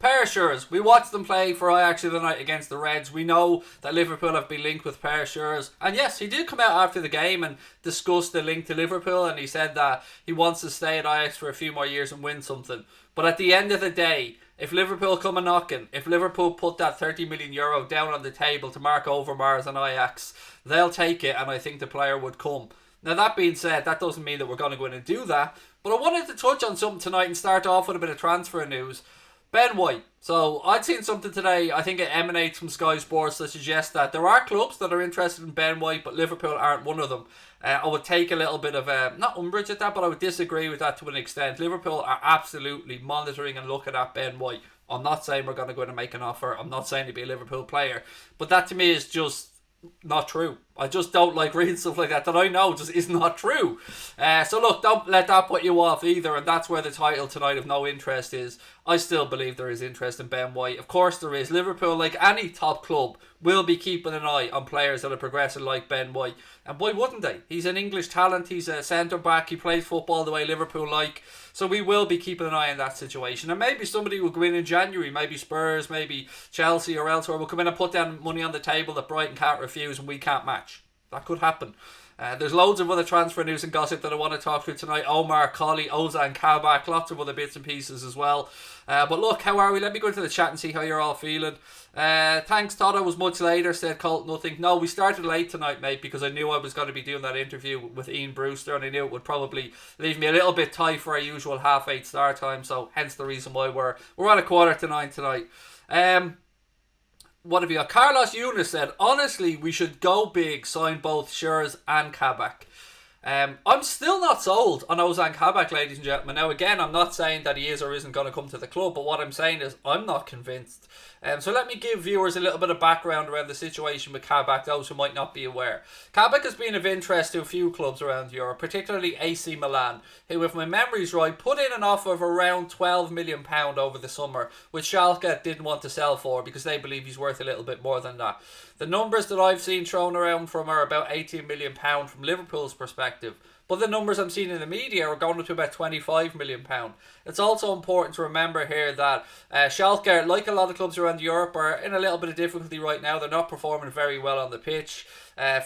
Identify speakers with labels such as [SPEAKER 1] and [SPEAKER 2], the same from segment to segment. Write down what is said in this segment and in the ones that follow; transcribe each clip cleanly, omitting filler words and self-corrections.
[SPEAKER 1] SCHUURS, we watched them play for Ajax the other night against the Reds. We know that Liverpool have been linked with SCHUURS. And yes, he did come out after the game and discuss the link to Liverpool. And he said that he wants to stay at Ajax for a few more years and win something. But at the end of the day, if Liverpool come a knocking, if Liverpool put that €30 million down on the table to mark Overmars and Ajax, they'll take it, and I think the player would come. Now, that being said, that doesn't mean that we're going to go in and do that. But I wanted to touch on something tonight and start off with a bit of transfer news. Ben White. So, I'd seen something today, I think it emanates from Sky Sports, that suggests that there are clubs that are interested in Ben White, but Liverpool aren't one of them. I would take a little bit of, not umbrage at that, but I would disagree with that to an extent. Liverpool are absolutely monitoring and looking at Ben White. I'm not saying we're going to go in and make an offer. I'm not saying to be a Liverpool player. But that to me is just not true. I just don't like reading stuff like that I know just is not true. So look, don't let that put you off either, and that's where the title tonight of No Interest is. I still believe there is interest in Ben White. Of course there is. Liverpool, like any top club, will be keeping an eye on players that are progressing like Ben White. And why wouldn't they? He's an English talent. He's a centre-back. He plays football the way Liverpool like. So we will be keeping an eye on that situation. And maybe somebody will go in January. Maybe Spurs, maybe Chelsea or elsewhere will come in and put down money on the table that Brighton can't refuse and we can't match. That could happen. There's loads of other transfer news and gossip that I want to talk through tonight. Omar, Colley, Ozan, Kabak, lots of other bits and pieces as well. But look, how are we? Let me go into the chat and see how you're all feeling. Thanks, Todd. I was much later, said Colt. Nothing. No, we started late tonight, mate, because I knew I was going to be doing that interview with Ian Brewster, and I knew it would probably leave me a little bit tight for our usual 8:30 start time. So hence the reason why we're at 8:45 tonight. What have you got? Carlos Yunus said, honestly, we should go big, sign both SCHUURS and Kabak. I'm still not sold on Ozan Kabak, ladies and gentlemen. Now, again, I'm not saying that he is or isn't going to come to the club, but what I'm saying is I'm not convinced. So let me give viewers a little bit of background around the situation with Kabak, those who might not be aware. Kabak has been of interest to a few clubs around Europe, particularly AC Milan, who, if my memory's right, put in an offer of around £12 million over the summer, which Schalke didn't want to sell for because they believe he's worth a little bit more than that. The numbers that I've seen thrown around from are about £18 million from Liverpool's perspective. But the numbers I'm seeing in the media are going up to about £25 million. It's also important to remember here that Schalke, like a lot of clubs around Europe, are in a little bit of difficulty right now. They're not performing very well on the pitch.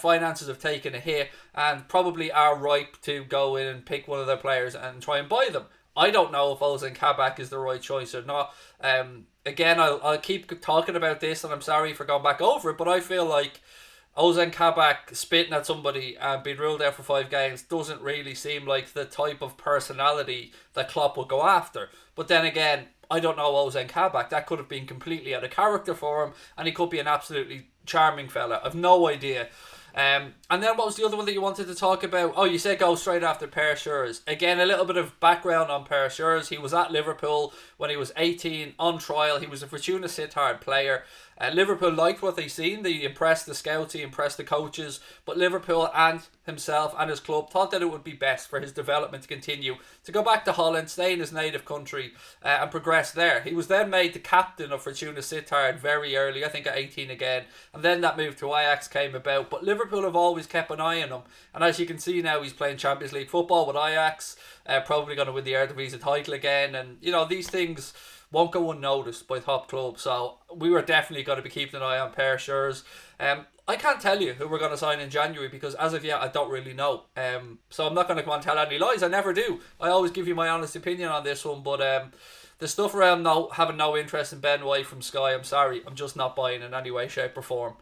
[SPEAKER 1] Finances have taken a hit and probably are ripe to go in and pick one of their players and try and buy them. I don't know if Ozan Kabak is the right choice or not. Again, I'll keep talking about this, and I'm sorry for going back over it, but I feel like Ozan Kabak spitting at somebody and being ruled out for 5 games doesn't really seem like the type of personality that Klopp would go after. But then again, I don't know Ozan Kabak. That could have been completely out of character for him, and he could be an absolutely charming fella. I've no idea. And then what was the other one that you wanted to talk about? Oh, you said go straight after SCHUURS. Again, a little bit of background on SCHUURS. He was at Liverpool when he was 18 on trial. He was a Fortuna Sittard player. Liverpool liked what they seen. They impressed the scouts, he impressed the coaches, but Liverpool and himself and his club thought that it would be best for his development to continue to go back to Holland, stay in his native country and progress there. He was then made the captain of Fortuna Sittard very early, I think at 18 again, and then that move to Ajax came about. But Liverpool have always kept an eye on him, and as you can see now, he's playing Champions League football with Ajax, probably going to win the Eredivisie title again, and you know, these things won't go unnoticed by top clubs. So we were definitely going to be keeping an eye on SCHUURS. I can't tell you who we're going to sign in January because as of yet I don't really know. So I'm not going to come and tell any lies. I never do. I always give you my honest opinion on this one. But the stuff around having no interest in Ben White from Sky, I'm sorry, I'm just not buying in any way, shape or form.